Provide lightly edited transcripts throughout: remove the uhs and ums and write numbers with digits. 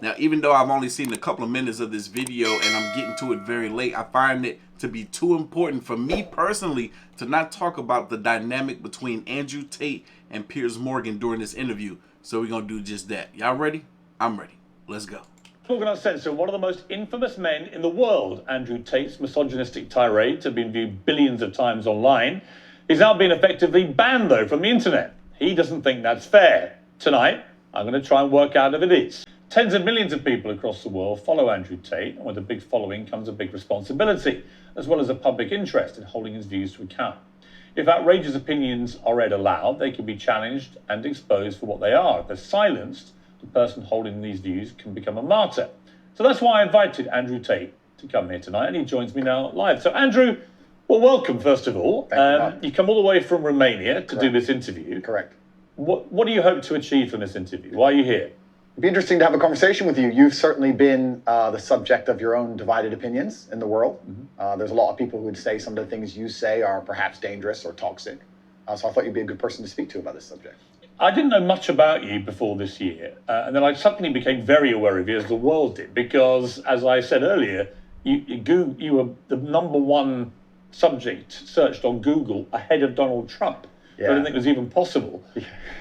Now, even though I've only seen a couple of minutes of this video and I'm getting to it very late, I find it to be too important for me personally to not talk about the dynamic between Andrew Tate and Piers Morgan during this interview. So we're going to do just that. Y'all ready? I'm ready. Let's go. Talking about censor, one of the most infamous men in the world, Andrew Tate's misogynistic tirades have been viewed billions of times online. He's now been effectively banned, though, from the internet. He doesn't think that's fair. Tonight, I'm going to try and work out if it is. Tens of millions of people across the world follow Andrew Tate, and with a big following comes a big responsibility, as well as a public interest in holding his views to account. If outrageous opinions are read aloud, they can be challenged and exposed for what they are. If they're silenced, the person holding these views can become a martyr. So that's why I invited Andrew Tate to come here tonight, and he joins me now live. So Andrew, well, welcome, first of all. You come all the way from Romania to do this interview. Correct. What do you hope to achieve from this interview? Why are you here? It'd be interesting to have a conversation with you. You've certainly been the subject of your own divided opinions in the world. There's a lot of people who would say some of the things you say are perhaps dangerous or toxic. So I thought you'd be a good person to speak to about this subject. I didn't know much about you before this year, and then I suddenly became very aware of you, as the world did, because, as I said earlier, you were the #1 subject searched on Google ahead of Donald Trump. I didn't think it was even possible.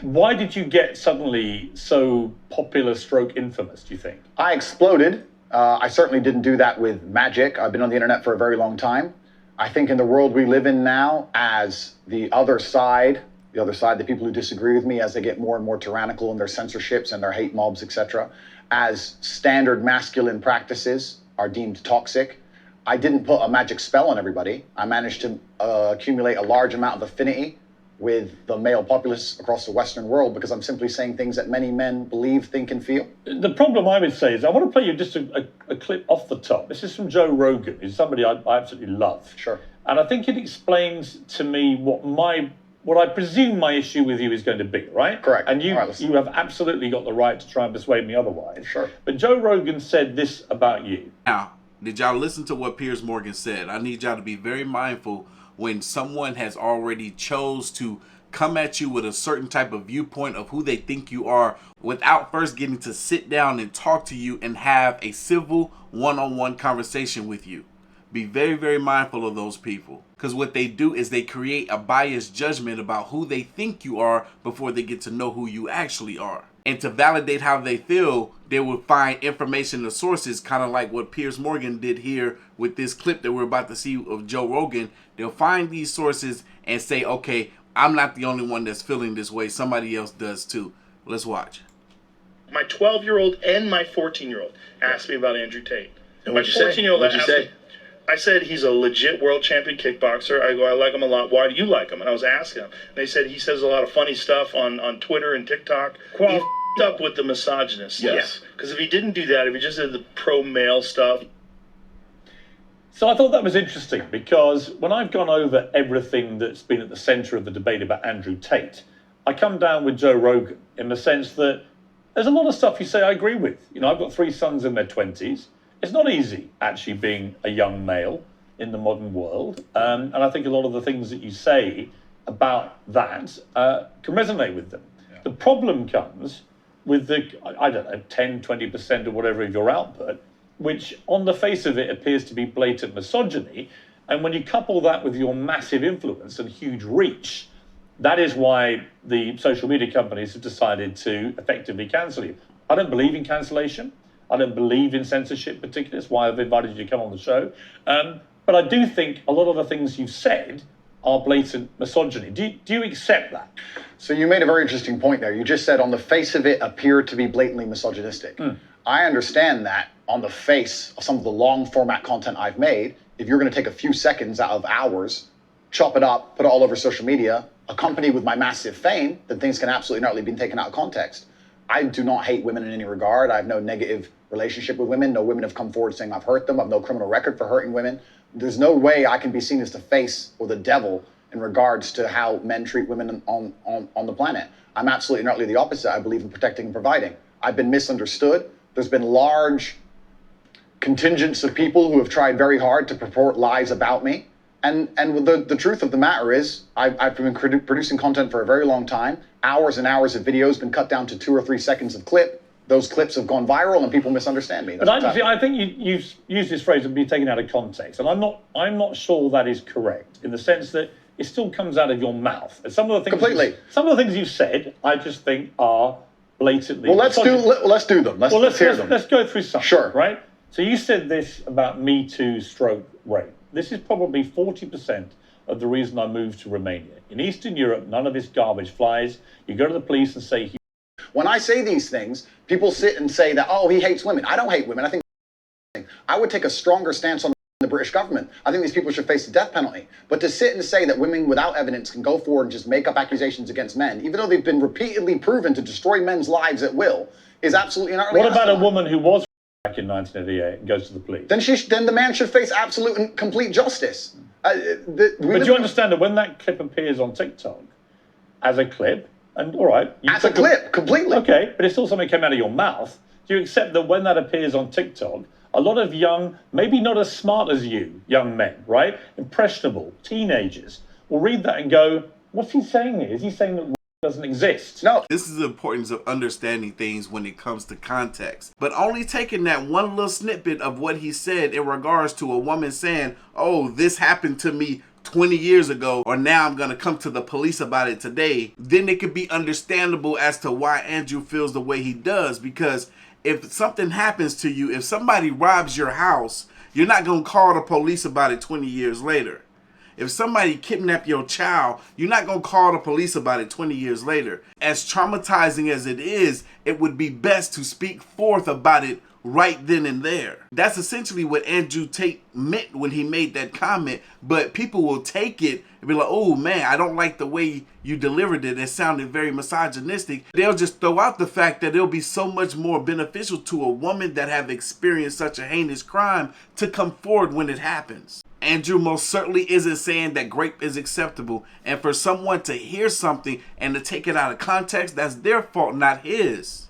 Why did you get suddenly so popular / infamous, do you think? I exploded. I certainly didn't do that with magic. I've been on the internet for a very long time. I think in the world we live in now, as the other side, the people who disagree with me, as they get more and more tyrannical in their censorships and their hate mobs, etc., as standard masculine practices are deemed toxic, I didn't put a magic spell on everybody. I managed to accumulate a large amount of affinity with the male populace across the Western world because I'm simply saying things that many men believe, think, and feel. The problem I would say is I want to play you just a clip off the top. This is from Joe Rogan, who's somebody I absolutely love. Sure. And I think it explains to me what I presume my issue with you is going to be, right? Correct. And you have absolutely got the right to try and persuade me otherwise. Sure. But Joe Rogan said this about you. Now, did y'all listen to what Piers Morgan said? I need y'all to be very mindful when someone has already chose to come at you with a certain type of viewpoint of who they think you are without first getting to sit down and talk to you and have a civil one-on-one conversation with you. Be very, very mindful of those people, because what they do is they create a biased judgment about who they think you are before they get to know who you actually are. And to validate how they feel, they will find information and sources, kind of like what Piers Morgan did here with this clip that we're about to see of Joe Rogan. They'll find these sources and say, okay, I'm not the only one that's feeling this way. Somebody else does too. Let's watch. My 12-year-old and my 14-year-old asked me about Andrew Tate. And my what'd you say? 14-year-old What'd you asked say? me, I said he's a legit world champion kickboxer. I go, I like him a lot. Why do you like him? And I was asking him. They said he says a lot of funny stuff on Twitter and TikTok. He f***ed up with the misogynist. Yes. Because if he didn't do that, if he just did the pro-male stuff. So I thought that was interesting, because when I've gone over everything that's been at the centre of the debate about Andrew Tate, I come down with Joe Rogan in the sense that there's a lot of stuff you say I agree with. You know, I've got 3 sons in their 20s. It's not easy, actually, being a young male in the modern world. And I think a lot of the things that you say about that can resonate with them. Yeah. The problem comes with the, I don't know, 10, 20% or whatever of your output, which on the face of it appears to be blatant misogyny. And when you couple that with your massive influence and huge reach, that is why the social media companies have decided to effectively cancel you. I don't believe in cancellation. I don't believe in censorship particularly. That's why I've invited you to come on the show. But I do think a lot of the things you've said are blatant misogyny. Do you accept that? So you made a very interesting point there. You just said on the face of it appeared to be blatantly misogynistic. I understand that on the face of some of the long format content I've made, if you're going to take a few seconds out of hours, chop it up, put it all over social media, accompanied with my massive fame, then things can absolutely not be taken out of context. I do not hate women in any regard. I have no negative relationship with women. No women have come forward saying I've hurt them. I have no criminal record for hurting women. There's no way I can be seen as the face or the devil in regards to how men treat women on the planet. I'm absolutely and utterly the opposite. I believe in protecting and providing. I've been misunderstood. There's been large contingents of people who have tried very hard to purport lies about me. And the truth of the matter is, I've been producing content for a very long time. Hours and hours of videos been cut down to 2 or 3 seconds of clip. those clips have gone viral and people misunderstand me. But I think you've used this phrase and be taken out of context, and I'm not sure that is correct in the sense that it still comes out of your mouth. And some of the things some of the things you've said, I just think are blatantly. Well, let's do them. Let's hear them. Let's go through some. Sure. Right. So you said this about Me Too stroke rape. This is probably 40% of the reason I moved to Romania. In Eastern Europe, none of this garbage flies. You go to the police and say. When I say these things, people sit and say that, oh, he hates women. I don't hate women. I would take a stronger stance on the British government. I think these people should face the death penalty. But to sit and say that women without evidence can go forward and just make up accusations against men, even though they've been repeatedly proven to destroy men's lives at will, is absolutely not. What about a woman who was back in 1988 and goes to the police? Then the man should face absolute and complete justice. But do you understand that when that clip appears on TikTok as a clip, and all right, as a clip, completely. Okay, but it's still something that came out of your mouth. Do you accept that when that appears on TikTok, a lot of young, maybe not as smart as you, young men, right? Impressionable, teenagers, will read that and go, what's he saying here? Is he saying that doesn't exist? No. This is the importance of understanding things when it comes to context. But only taking that one little snippet of what he said in regards to a woman saying, oh, this happened to me 20 years ago, or now I'm going to come to the police about it today, then it could be understandable as to why Andrew feels the way he does. Because if something happens to you, if somebody robs your house, you're not going to call the police about it 20 years later. If somebody kidnapped your child, you're not going to call the police about it 20 years later. As traumatizing as it is, it would be best to speak forth about it right then and there. That's essentially what Andrew Tate meant when he made that comment, but people will take it and be like, oh man, I don't like the way you delivered it. It sounded very misogynistic. They'll just throw out the fact that it'll be so much more beneficial to a woman that have experienced such a heinous crime to come forward when it happens. Andrew most certainly isn't saying that grape is acceptable, and for someone to hear something and to take it out of context, that's their fault, not his.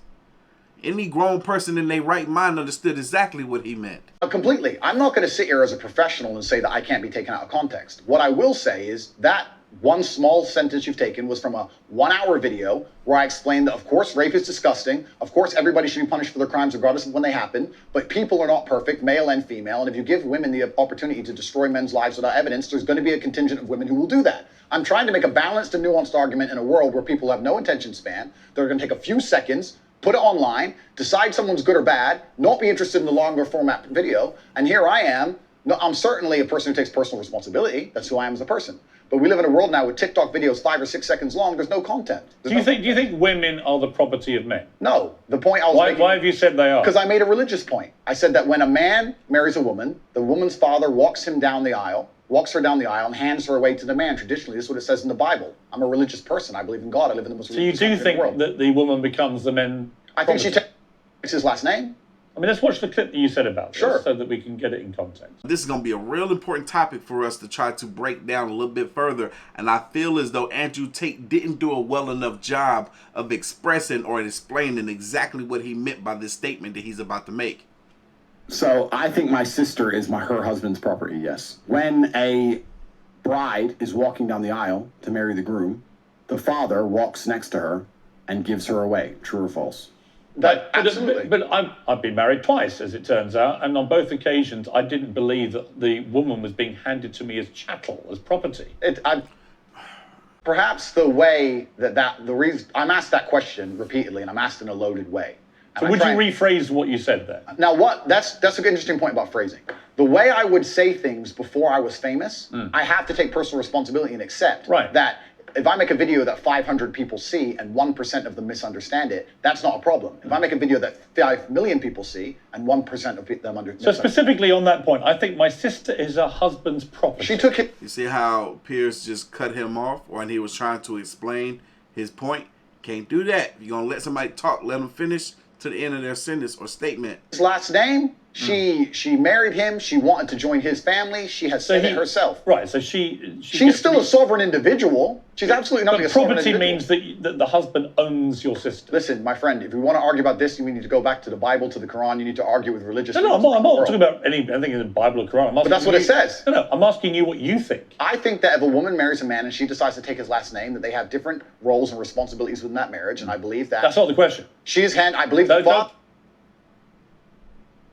Any grown person in their right mind understood exactly what he meant. Completely. I'm not going to sit here as a professional and say that I can't be taken out of context. What I will say is that one small sentence you've taken was from a 1-hour video where I explained that, of course, rape is disgusting. Of course, everybody should be punished for their crimes regardless of when they happen. But people are not perfect, male and female. And if you give women the opportunity to destroy men's lives without evidence, there's going to be a contingent of women who will do that. I'm trying to make a balanced and nuanced argument in a world where people have no attention span. They're going to take a few seconds, put it online, decide someone's good or bad, not be interested in the longer format video. And here I am. No, I'm certainly a person who takes personal responsibility. That's who I am as a person. But we live in a world now with TikTok videos 5 or 6 seconds long. There's no content. Do you think women are the property of men? No. The point I was making. Why have you said they are? Because I made a religious point. I said that when a man marries a woman, the woman's father walks her down the aisle, and hands her away to the man. Traditionally, this is what it says in the Bible. I'm a religious person. I believe in God. I live in the most religious country in the world. So you do think that the woman becomes the man? I think she takes his last name. I mean, let's watch the clip that you said about this so that we can get it in context. This is going to be a real important topic for us to try to break down a little bit further. And I feel as though Andrew Tate didn't do a well enough job of expressing or explaining exactly what he meant by this statement that he's about to make. So I think my sister is her husband's property, yes. When a bride is walking down the aisle to marry the groom, the father walks next to her and gives her away. True or false? Absolutely. But I've been married twice, as it turns out, and on both occasions, I didn't believe that the woman was being handed to me as chattel, as property. Perhaps the way the reason I'm asked that question repeatedly, and I'm asked in a loaded way. So would you rephrase what you said there? Now, that's an interesting point about phrasing. The way I would say things before I was famous, I have to take personal responsibility and accept that. If I make a video that 500 people see and 1% of them misunderstand it, that's not a problem. If I make a video that 5 million people see and 1% of them understand. So specifically on that point, I think my sister is her husband's property. She took it. You see how Piers just cut him off when he was trying to explain his point? Can't do that. If you're going to let somebody talk, let them finish to the end of their sentence or statement. His last name, She married him. She wanted to join his family. She has said it herself. Right. So she's still a sovereign individual. She's absolutely not a sovereign individual. Property means that the husband owns your sister. Listen, my friend, if you want to argue about this, you need to go back to the Bible, to the Quran. You need to argue with religious. No, I'm not talking about anything in the Bible or Quran. But that's what it says. No, I'm asking you what you think. I think that if a woman marries a man and she decides to take his last name, that they have different roles and responsibilities within that marriage, and I believe that. That's not the question. I believe the father.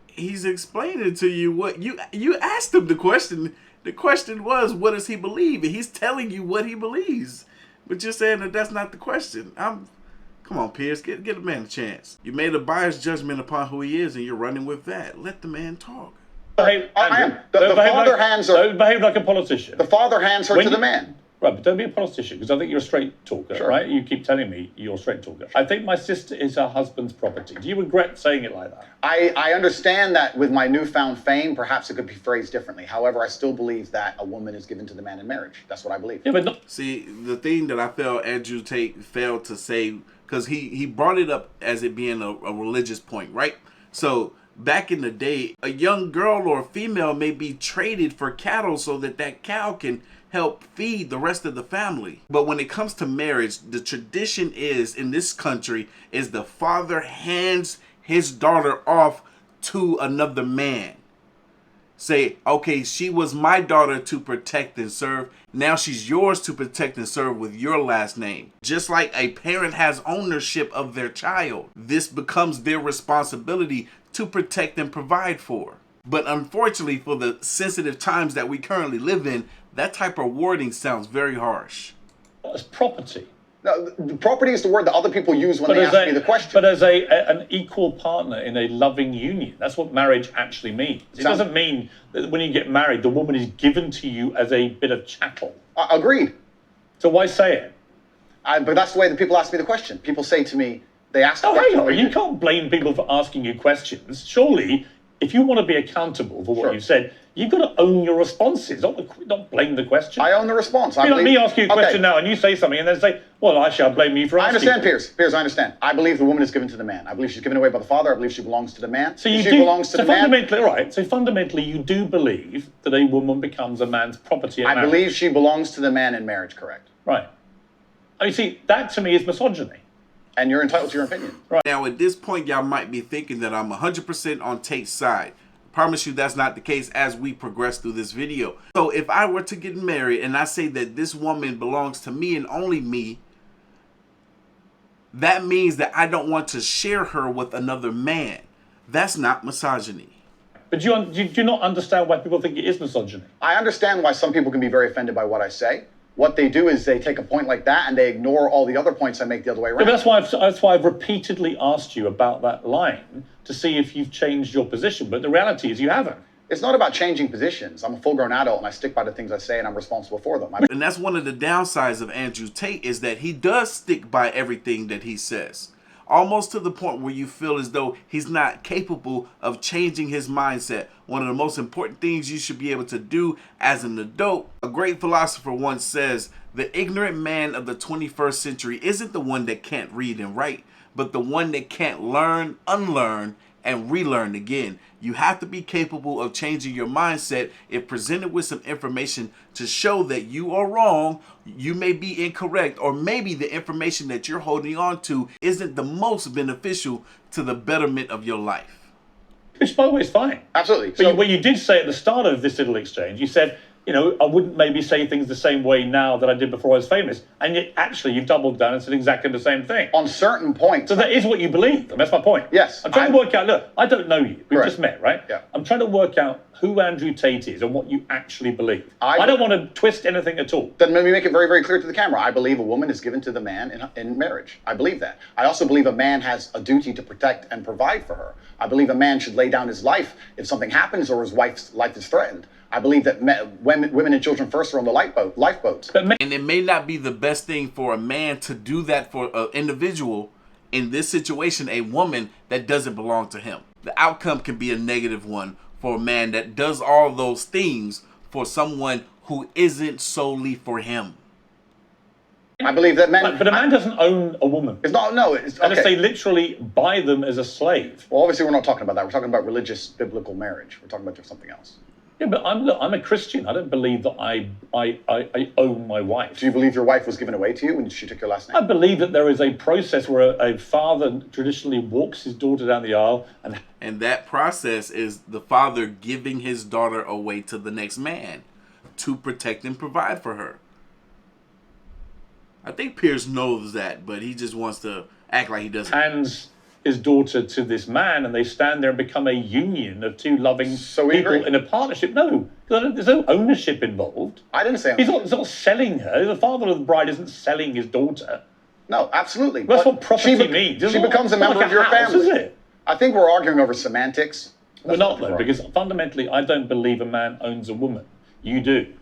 He's explaining to you what you asked him the question. The question was, what does he believe? And he's telling you what he believes. But you're saying that that's not the question. Come on, Piers, get a man a chance. You made a biased judgment upon who he is, and you're running with that. Let the man talk. I am. The father hands her. Don't behave like a politician. The father hands her to the man. Right, but don't be a politician, because I think you're a straight talker, right? You keep telling me you're a straight talker. I think my sister is her husband's property. Do you regret saying it like that? I understand that with my newfound fame, perhaps it could be phrased differently. However, I still believe that a woman is given to the man in marriage. That's what I believe. Yeah, but See, the thing that I felt Andrew Tate failed to say, because he brought it up as it being a religious point, right? So back in the day, a young girl or a female may be traded for cattle so that cow can help feed the rest of the family. But when it comes to marriage, the tradition is in this country is the father hands his daughter off to another man. Say, okay, she was my daughter to protect and serve. Now she's yours to protect and serve with your last name. Just like a parent has ownership of their child, this becomes their responsibility to protect and provide for. But unfortunately, for the sensitive times that we currently live in, that type of wording sounds very harsh. It's property. No, the property is the word that other people use when they ask me the question. But as an equal partner in a loving union, that's what marriage actually means. It doesn't mean that when you get married, the woman is given to you as a bit of chattel. Agreed. So why say it? But that's the way that people ask me the question. People say to me, they ask the question. Hang on, you can't blame people for asking you questions. Surely, if you want to be accountable for what you've said, you've got to own your responses, not blame the question. I own the response. Like me asking you a question now, and you say something, and then say, well, actually, I blame you for asking. I understand, Piers. Piers, I understand. I believe the woman is given to the man. I believe she's given away by the father. I believe she belongs to the man. So fundamentally, you do believe that a woman becomes a man's property at marriage. I believe she belongs to the man in marriage, correct. Right. You see, that to me is misogyny. And you're entitled to your opinion. Right. Now, at this point, y'all might be thinking that I'm 100% on Tate's side. Promise you that's not the case as we progress through this video. So if I were to get married and I say that this woman belongs to me and only me, that means that I don't want to share her with another man. That's not misogyny. But do you not understand why people think it is misogyny? I understand why some people can be very offended by what I say. What they do is they take a point like that and they ignore all the other points I make the other way around. Yeah, that's why I've repeatedly asked you about that line to see if you've changed your position. But the reality is you haven't. It's not about changing positions. I'm a full-grown adult and I stick by the things I say and I'm responsible for them. And that's one of the downsides of Andrew Tate is that he does stick by everything that he says. Almost to the point where you feel as though he's not capable of changing his mindset. One of the most important things you should be able to do as an adult. A great philosopher once says, the ignorant man of the 21st century isn't the one that can't read and write, but the one that can't learn, unlearn, and relearn again. You have to be capable of changing your mindset if presented with some information to show that you are wrong, you may be incorrect, or maybe the information that you're holding on to isn't the most beneficial to the betterment of your life. Which, by the way, is fine. Absolutely. But what you did say at the start of this little exchange, you said, I wouldn't maybe say things the same way now that I did before I was famous. And yet, actually, you've doubled down and said exactly the same thing. On certain points. So that is what you believe. And that's my point. Yes. I'm trying to work out, look, I don't know you. We've just met, right? Yeah. I'm trying to work out who Andrew Tate is and what you actually believe. I don't want to twist anything at all. Then let me make it very, very clear to the camera. I believe a woman is given to the man in marriage. I believe that. I also believe a man has a duty to protect and provide for her. I believe a man should lay down his life if something happens or his wife's life is threatened. I believe that women and children first are on the lifeboats. And it may not be the best thing for a man to do that for an individual, in this situation, a woman that doesn't belong to him. The outcome can be a negative one for a man that does all those things for someone who isn't solely for him. I believe that men. But a man doesn't own a woman. It's not. No. It's Unless they okay. literally buy them as a slave. Well, obviously, we're not talking about that. We're talking about religious, biblical marriage. We're talking about something else. Yeah, but I'm a Christian. I don't believe that I own my wife. Do you believe your wife was given away to you when she took your last name? I believe that there is a process where a father traditionally walks his daughter down the aisle, and that process is the father giving his daughter away to the next man to protect and provide for her. I think Piers knows that, but he just wants to act like he doesn't. Hands his daughter to this man, and they stand there and become a union of two loving people agree. in a partnership. No, there's no ownership involved. I didn't say He's not selling her. The father of the bride isn't selling his daughter. No, absolutely. That's But what property means. She becomes a member like of your house, family. Is it? I think we're arguing over semantics. We're That's not, what though, we're because fundamentally, I don't believe a man owns a woman. You do.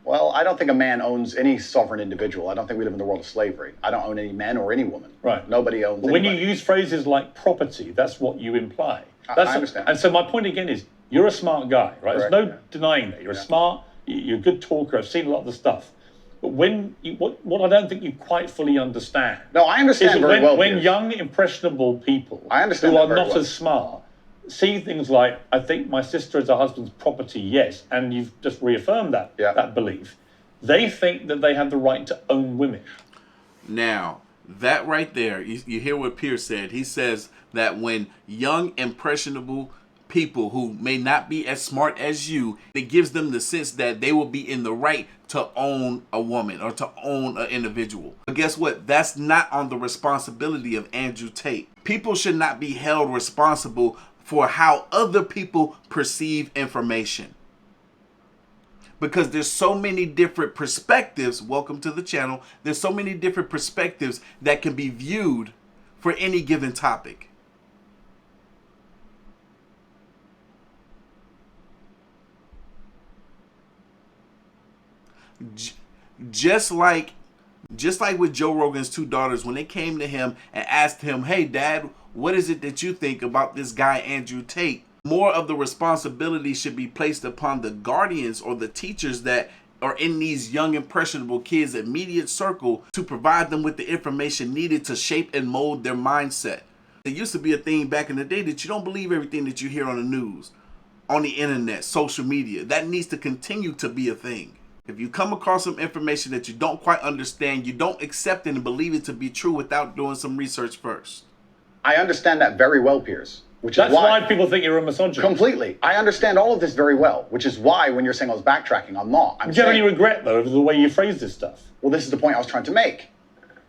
Well, I don't think a man owns any sovereign individual. I don't think we live in the world of slavery. I don't own any men or any woman. Right. Nobody owns When you anybody. use phrases like property, that's what you imply. I That's understand. And so my point again is, you're a smart guy, right? Correct, There's no yeah. denying that. You're smart, you're a good talker, I've seen a lot of the stuff. But what I don't think you quite fully understand No, I understand is very when, well. when Piers. young, impressionable people I understand who that are very not well. as smart see things like, I think my sister is her husband's property, yes, and you've just reaffirmed that, Yeah. that belief. They think that they have the right to own women. Now, that right there, you hear what Piers said. He says that when young, impressionable people who may not be as smart as you, it gives them the sense that they will be in the right to own a woman or to own an individual. But guess what? That's not on the responsibility of Andrew Tate. People should not be held responsible for how other people perceive information. Because there's so many different perspectives, welcome to the channel, there's so many different perspectives that can be viewed for any given topic. Just like with Joe Rogan's two daughters, when they came to him and asked him, hey dad, what is it that you think about this guy Andrew Tate? More of the responsibility should be placed upon the guardians or the teachers that are in these young impressionable kids' immediate circle to provide them with the information needed to shape and mold their mindset. It used to be a thing back in the day that you don't believe everything that you hear on the news, on the internet, social media. That needs to continue to be a thing. If you come across some information that you don't quite understand, you don't accept it and believe it to be true without doing some research first. I understand that very well, Piers. Which That's is why people think you're a misogynist. Completely. I understand all of this very well, which is why when you're saying I was backtracking, I'm not. Do you have any regret, though, over the way you phrase this stuff? Well, this is the point I was trying to make.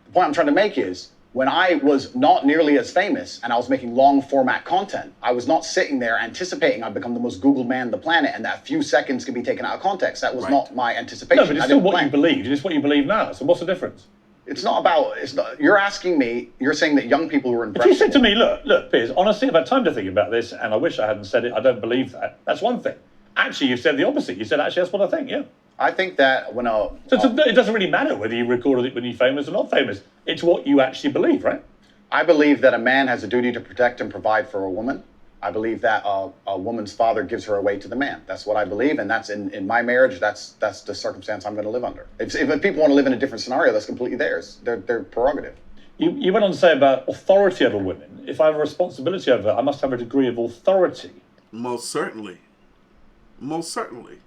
The point I'm trying to make is when I was not nearly as famous and I was making long format content, I was not sitting there anticipating I'd become the most Googled man on the planet and that a few seconds could be taken out of context. That was not my anticipation. No, but it's I still didn't what plan. you believed. It's what you believe now. So what's the difference? It's not about, you're asking me, you're saying that young people who are If you said impressionable. to me, look, Piers, honestly, I've had time to think about this, and I wish I hadn't said it, I don't believe that. That's one thing. Actually, you've said the opposite. You said, actually, that's what I think, yeah. I think that when So it doesn't really matter whether you recorded it when you're famous or not famous. It's what you actually believe, right? I believe that a man has a duty to protect and provide for a woman. I believe that a woman's father gives her away to the man. That's what I believe, and that's in my marriage. That's the circumstance I'm going to live under. If people want to live in a different scenario, that's completely theirs. Their prerogative. You went on to say about authority over women. If I have a responsibility over her, I must have a degree of authority. Most certainly. Most certainly.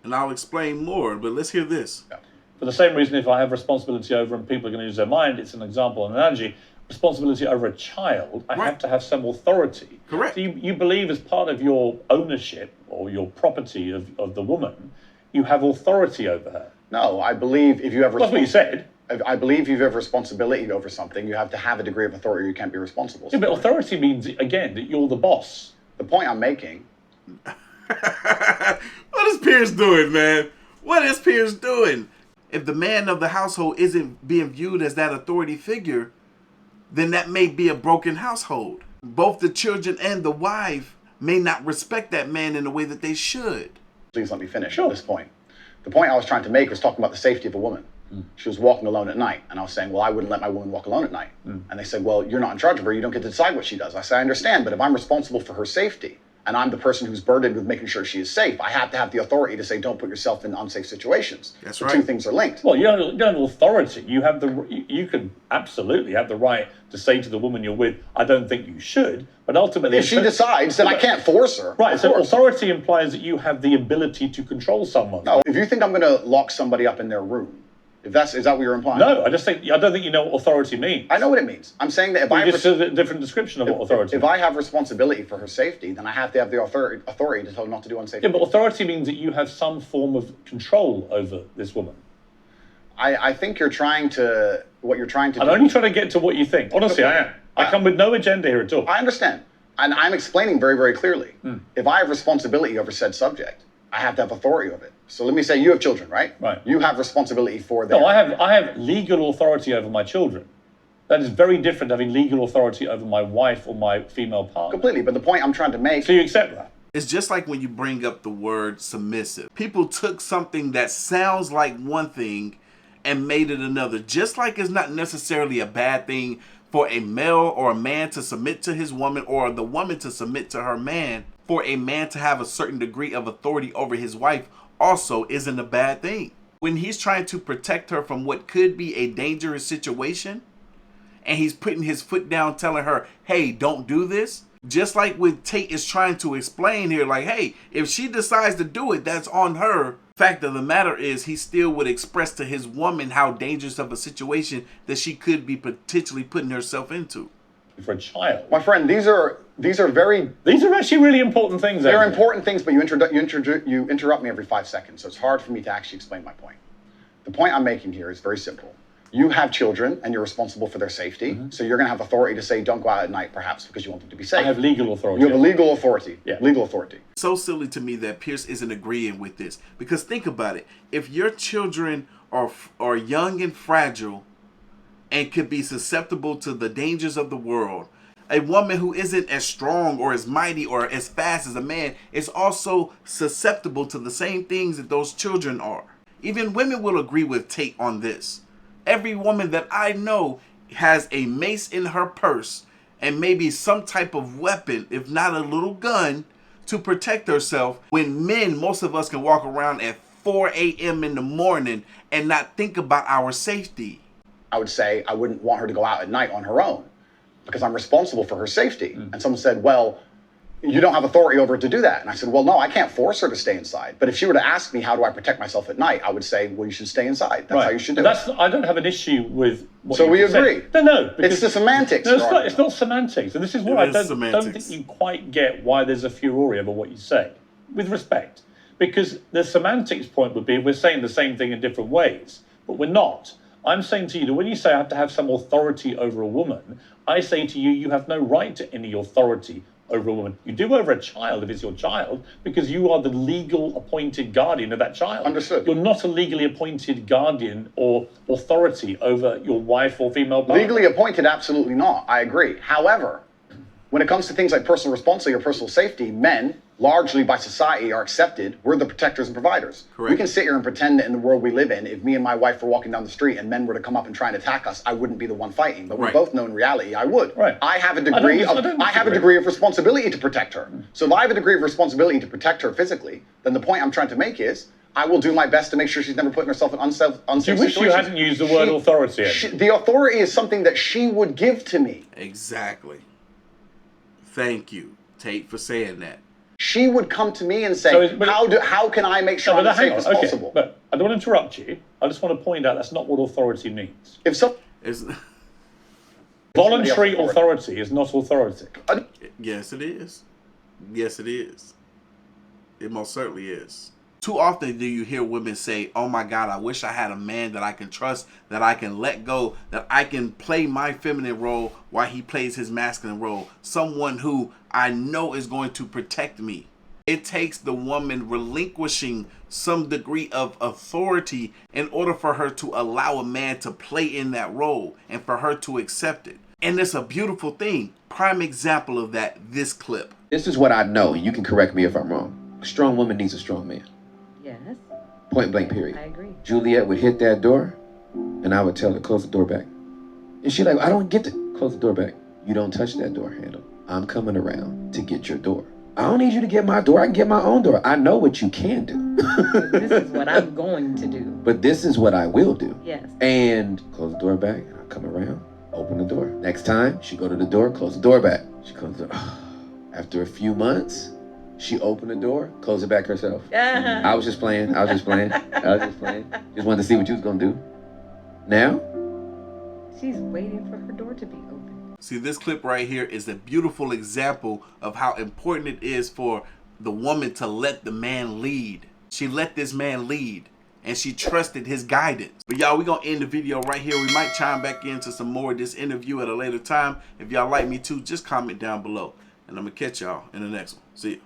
And I'll explain more, but let's hear this. Yeah. For the same reason, if I have responsibility over and people are going to use their mind, it's an example, an analogy. Responsibility over a child, I have to have some authority. Correct. So you believe as part of your ownership or your property of the woman, you have authority over her. No, I believe if you have That's what you said. I believe if you have responsibility over something, you have to have a degree of authority or you can't be responsible. Yeah, but authority means, again, that you're the boss. The point I'm making. What is Piers doing, man? What is Piers doing? If the man of the household isn't being viewed as that authority figure, then that may be a broken household. Both the children and the wife may not respect that man in the way that they should. Please let me finish Sure. at this point. The point I was trying to make was talking about the safety of a woman. She was walking alone at night, and I was saying, well, I wouldn't let my woman walk alone at night. And they said, well, you're not in charge of her. You don't get to decide what she does. I said, I understand, but if I'm responsible for her safety, and I'm the person who's burdened with making sure she is safe, I have to have the authority to say, don't put yourself in unsafe situations. That's the right. two things are linked. Well, you don't have authority. You have you could absolutely have the right to say to the woman you're with, I don't think you should, but ultimately... If she decides, then I can't force her. Right, so authority implies that you have the ability to control someone. No, if you think I'm going to lock somebody up in their room, is that what you're implying? No, I don't think you know what authority means. I know what it means. I'm saying that if You just said a different description of what authority if means. I have responsibility for her safety, then I have to have the authority to tell her not to do unsafe Yeah, but things. authority means that you have some form of control over this woman. I think what you're trying to I'm only trying to get to what you think. Honestly, I am. I come with no agenda here at all. I understand. And I'm explaining very, very clearly. If I have responsibility over said subject, I have to have authority of it. So let me say you have children, right? Right. You have responsibility for them. No, I have legal authority over my children. That is very different to having legal authority over my wife or my female partner. Completely. But the point I'm trying to make... So you accept that? It's just like when you bring up the word submissive. People took something that sounds like one thing and made it another. Just like it's not necessarily a bad thing for a male or a man to submit to his woman, or the woman to submit to her man, for a man to have a certain degree of authority over his wife also isn't a bad thing. When he's trying to protect her from what could be a dangerous situation, and he's putting his foot down telling her, hey, don't do this. Just like what Tate is trying to explain here, like, hey, if she decides to do it, that's on her. Fact of the matter is, he still would express to his woman how dangerous of a situation that she could be potentially putting herself into. For a child. My friend, these are very... These are actually really important things. They're important things, but you interrupt me every 5 seconds, so it's hard for me to actually explain my point. The point I'm making here is very simple. You have children, and you're responsible for their safety, so you're going to have authority to say, don't go out at night, perhaps, because you want them to be safe. I have legal authority. You have a legal authority. Yeah. Legal authority. So silly to me that Piers isn't agreeing with this. Because think about it. If your children are young and fragile and could be susceptible to the dangers of the world, a woman who isn't as strong or as mighty or as fast as a man is also susceptible to the same things that those children are. Even women will agree with Tate on this. Every woman that I know has a mace in her purse and maybe some type of weapon, if not a little gun, to protect herself, when men, most of us, can walk around at 4 a.m. in the morning and not think about our safety. I would say I wouldn't want her to go out at night on her own because I'm responsible for her safety. And someone said, well, you don't have authority over her to do that. And I said, well, no, I can't force her to stay inside. But if she were to ask me, how do I protect myself at night? I would say, well, you should stay inside. That's how you should do it. I don't have an issue with what So you we just agree. said. No. It's the semantics. No, it's not semantics. And this is why I don't semantics. think you quite get why there's a furore over what you say, with respect. Because the semantics point would be we're saying the same thing in different ways, but we're not. I'm saying to you that when you say I have to have some authority over a woman, I say to you, you have no right to any authority over a woman. You do over a child if it's your child, because you are the legal appointed guardian of that child. Understood. You're not a legally appointed guardian or authority over your wife or female partner. Legally appointed, absolutely not. I agree. However, when it comes to things like personal responsibility or personal safety, men, largely by society, are accepted. We're the protectors and providers. Correct. We can sit here and pretend that in the world we live in, if me and my wife were walking down the street and men were to come up and try and attack us, I wouldn't be the one fighting. But we both know in reality I would. Right. I have a degree of responsibility to protect her. So if I have a degree of responsibility to protect her physically, then the point I'm trying to make is I will do my best to make sure she's never putting herself in unsafe situations. You wish you hadn't used the word authority. The authority is something that she would give to me. Exactly. Thank you, Tate, for saying that. She would come to me and say, how can I make sure I'm as safe as possible? But I don't want to interrupt you. I just want to point out that's not what authority means. If so, voluntary authority is not authority. Yes, it is. Yes, it is. It most certainly is. Too often do you hear women say, oh my God, I wish I had a man that I can trust, that I can let go, that I can play my feminine role while he plays his masculine role. Someone who I know is going to protect me. It takes the woman relinquishing some degree of authority in order for her to allow a man to play in that role and for her to accept it. And it's a beautiful thing. Prime example of that, this clip. This is what I know. You can correct me if I'm wrong. A strong woman needs a strong man. Yes, Point blank, period. I agree. Juliet would hit that door, and I would tell her, close the door back. And she's like, I don't get to close the door back. You don't touch that door handle. I'm coming around to get your door. I don't need you to get my door. I can get my own door. I know what you can do. This is what I'm going to do. But this is what I will do. Yes. And close the door back, and I'll come around, open the door. Next time, she go to the door, close the door back. She comes to, after a few months, she opened the door, closed it back herself. I was just playing. Just wanted to see what you was gonna do. Now? She's waiting for her door to be open. See, this clip right here is a beautiful example of how important it is for the woman to let the man lead. She let this man lead, and she trusted his guidance. But y'all, we're going to end the video right here. We might chime back into some more of this interview at a later time. If y'all like me too, just comment down below. And I'm going to catch y'all in the next one. See ya.